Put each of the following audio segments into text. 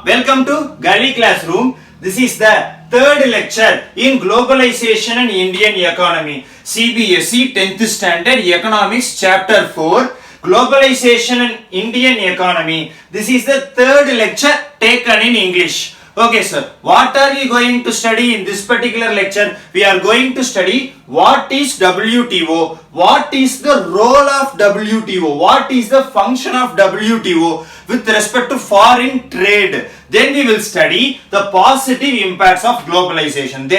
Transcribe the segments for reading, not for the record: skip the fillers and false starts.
Welcome to Gully Classroom. This is the third lecture in Globalization and Indian Economy. CBSE 10th Standard Economics Chapter 4. Globalization and Indian Economy. This is the third lecture taken in English. Okay sir, what are we going to study in this particular lecture? We are going to study what is WTO, what is the role of WTO, what is the function of WTO with respect to foreign trade. Then we will study the positive impacts of globalization.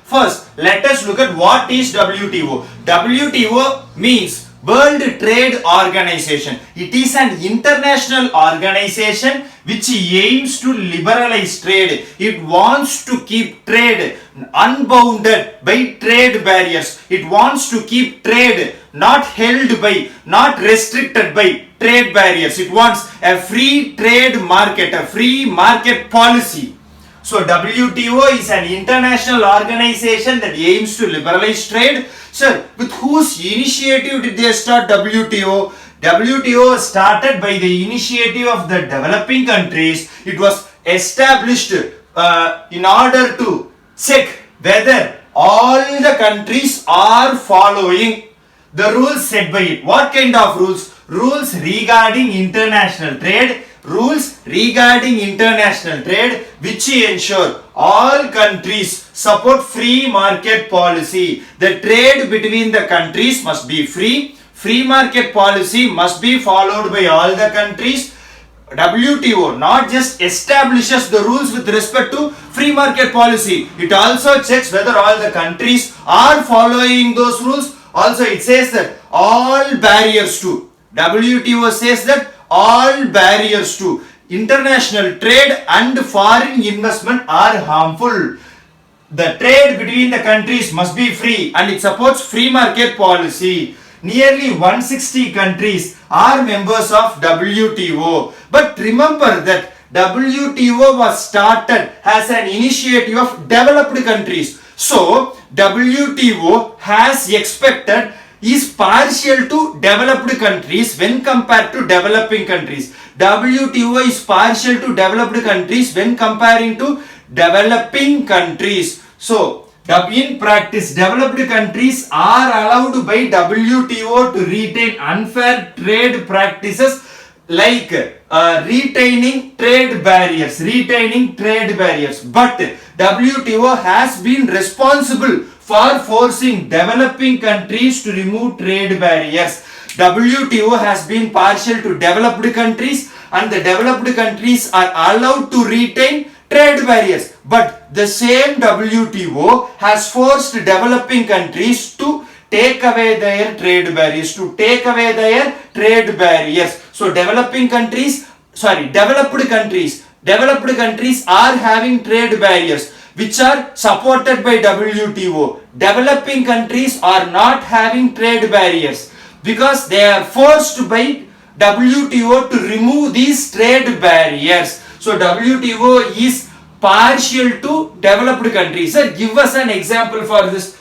First, let us look at what is WTO. WTO means World Trade Organization. It is an international organization which aims to liberalize trade. It wants to keep trade unbounded by trade barriers. It wants to keep trade not held by, not restricted by trade barriers. It wants a free trade market, a free market policy. So WTO is an international organization that aims to liberalize trade. Sir, with whose initiative did they start WTO? WTO started by the initiative of the developing countries. It was established in order to check whether all the countries are following the rules set by it. What kind of rules? Rules regarding international trade. Rules regarding international trade which ensure all countries support free market policy. The trade between the countries must be free. Free market policy must be followed by all the countries. WTO not just establishes the rules with respect to free market policy. It also checks whether all the countries are following those rules. Also it says that all barriers to WTO says that all barriers to international trade and foreign investment are harmful. The trade between the countries must be free and it supports free market policy. Nearly 160 countries are members of WTO. But remember that WTO was started as an initiative of developed countries. So WTO has expected is partial to developed countries when compared to developing countries. WTO is partial to developed countries when comparing to developing countries. So, in practice, developed countries are allowed by WTO to retain unfair trade practices like retaining trade barriers. But WTO has been responsible for forcing developing countries to remove trade barriers. WTO has been partial to developed countries and the developed countries are allowed to retain trade barriers. But the same WTO has forced developing countries to take away their trade barriers. So developed countries are having trade barriers which are supported by WTO. Developing countries are not having trade barriers because they are forced by WTO to remove these trade barriers. So WTO is partial to developed countries. Sir, give us an example for this.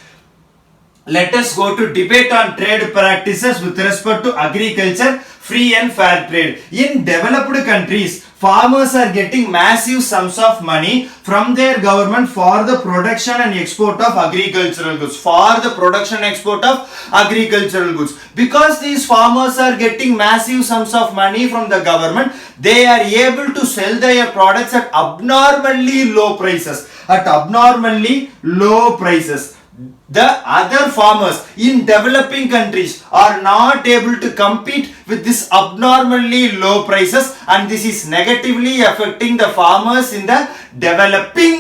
Let us go to debate on trade practices with respect to agriculture, free and fair trade. In developed countries, farmers are getting massive sums of money from their government for the production and export of agricultural goods. Because these farmers are getting massive sums of money from the government, they are able to sell their products at abnormally low prices. The other farmers in developing countries are not able to compete with this abnormally low prices, and this is negatively affecting the farmers in the developing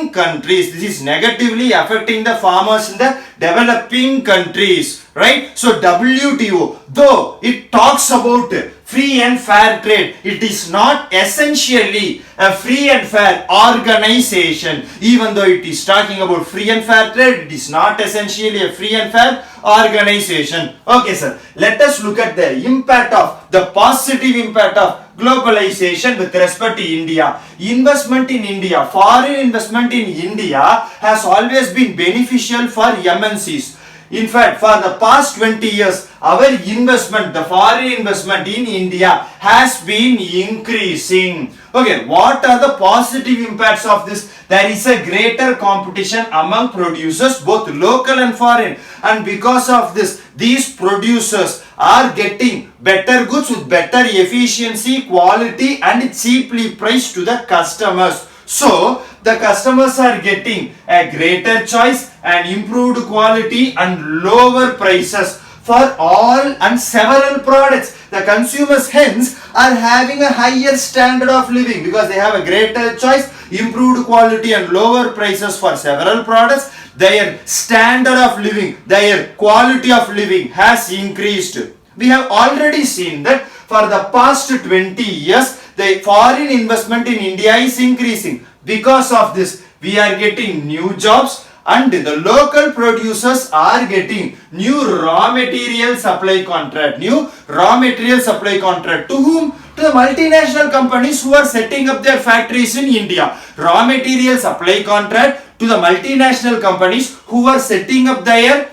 countries. Right? So WTO, though it talks about free and fair trade, it is not essentially a free and fair organization. Even though it is talking about free and fair trade, it is not essentially a free and fair organization. Okay sir, let us look at the positive impact of globalization with respect to India. Investment in India, foreign investment in India has always been beneficial for MNCs. In fact, for the past 20 years, our investment, the foreign investment in India has been increasing. Okay, what are the positive impacts of this? There is a greater competition among producers, both local and foreign. And because of this, these producers are getting better goods with better efficiency, quality and cheaply priced to the customers. So, the customers are getting a greater choice and improved quality and lower prices for all and several products. The consumers hence are having a higher standard of living because they have a greater choice, improved quality and lower prices for several products. Their standard of living, their quality of living has increased. We have already seen that for the past 20 years, the foreign investment in India is increasing. Because of this, we are getting new jobs and the local producers are getting new raw material supply contract. New raw material supply contract to whom? To the multinational companies who are setting up their factories in India. Raw material supply contract to the multinational companies who are setting up their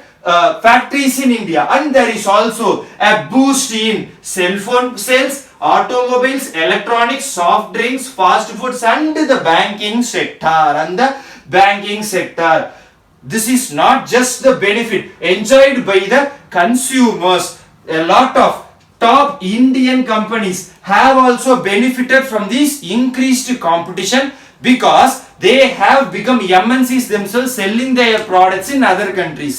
factories in India. And there is also a boost in cell phone sales, automobiles, electronics, soft drinks, fast foods and the banking sector. This is not just the benefit enjoyed by the consumers. A lot of top Indian companies have also benefited from this increased competition because they have become MNCs themselves, selling their products in other countries.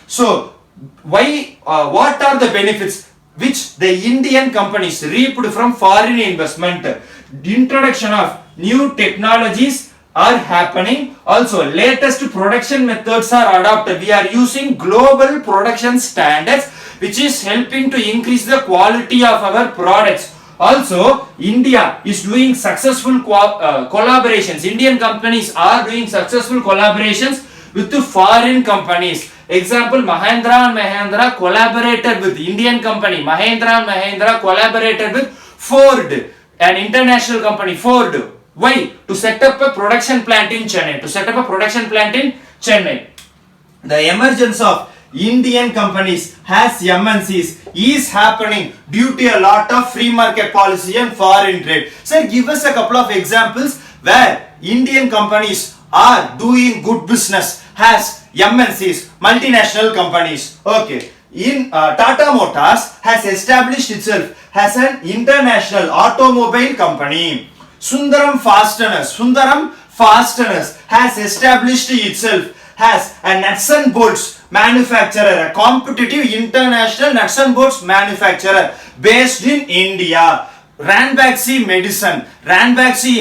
So, what are the benefits which the Indian companies reaped from foreign investment? The introduction of new technologies are happening. Also, latest production methods are adopted. We are using global production standards, which is helping to increase the quality of our products. Also, India is doing successful collaborations. Indian companies are doing successful collaborations with the foreign companies. Example, Mahindra and Mahindra collaborated with Indian company. Mahindra and Mahindra collaborated with Ford, an international company, Ford. Why? To set up a production plant in Chennai. The emergence of Indian companies as MNCs is happening due to a lot of free market policy and foreign trade. Sir, give us a couple of examples where Indian companies are doing good business as MNCs, multinational companies. Okay. In Tata Motors has established itself as an international automobile company. Sundaram Fasteners has established itself as a nuts and bolts manufacturer, a competitive international nuts and bolts manufacturer based in India. Ranbaxy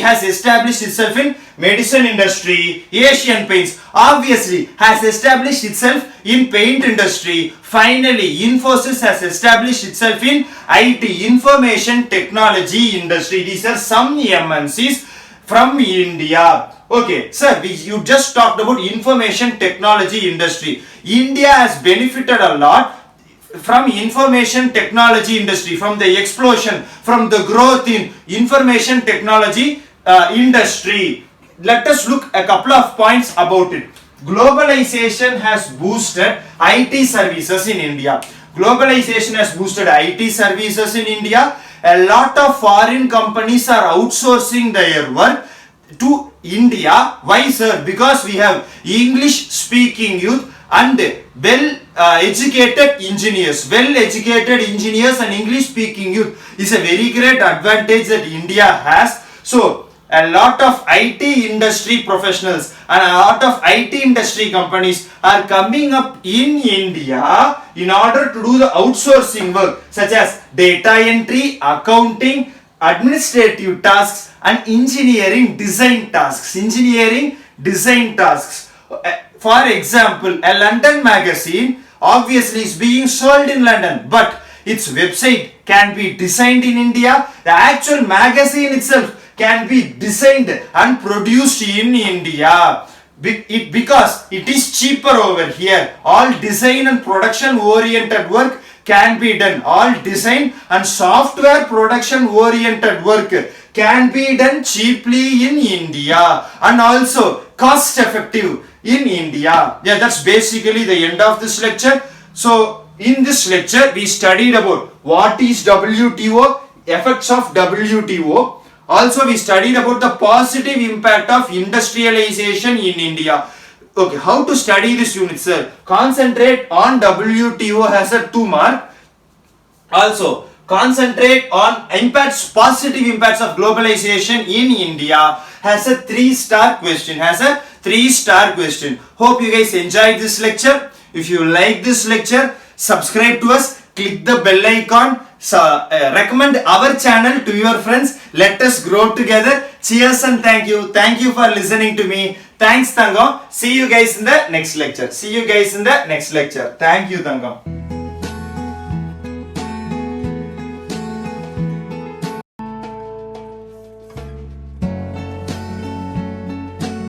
has established itself in medicine industry. Asian Paints obviously has established itself in paint industry. Finally, Infosys has established itself in IT, information technology industry. These are some MNCs from India. Okay, sir, you just talked about information technology industry. India has benefited a lot from information technology industry, from the explosion, from the growth in information technology industry. Let us look a couple of points about it. Globalization has boosted IT services in India. A lot of foreign companies are outsourcing their work to India. Why, sir? Because we have English speaking youth and well-educated engineers and English speaking youth is a very great advantage that India has. So, a lot of IT industry professionals and a lot of IT industry companies are coming up in India in order to do the outsourcing work such as data entry, accounting, administrative tasks and engineering design tasks. For example, a London magazine obviously is being sold in London, but its website can be designed in India. The actual magazine itself can be designed and produced in India because it is cheaper over here. All design and production oriented work can be done. All design and software production oriented work can be done cheaply in India and also cost effective. in India. Yeah, that's basically the end of this lecture. So in this lecture we studied about what is WTO, effects of WTO. Also we studied about the positive impact of industrialization in India. Okay, how to study this unit, sir? Concentrate on WTO has a 2 mark. Also concentrate on impacts, positive impacts of globalization in India has a 3-star question, Hope you guys enjoyed this lecture. If you like this lecture, subscribe to us, click the bell icon, recommend our channel to your friends. Let us grow together. Cheers and thank you. Thank you for listening to me. Thanks, Tangam. See you guys in the next lecture. Thank you, Tangam.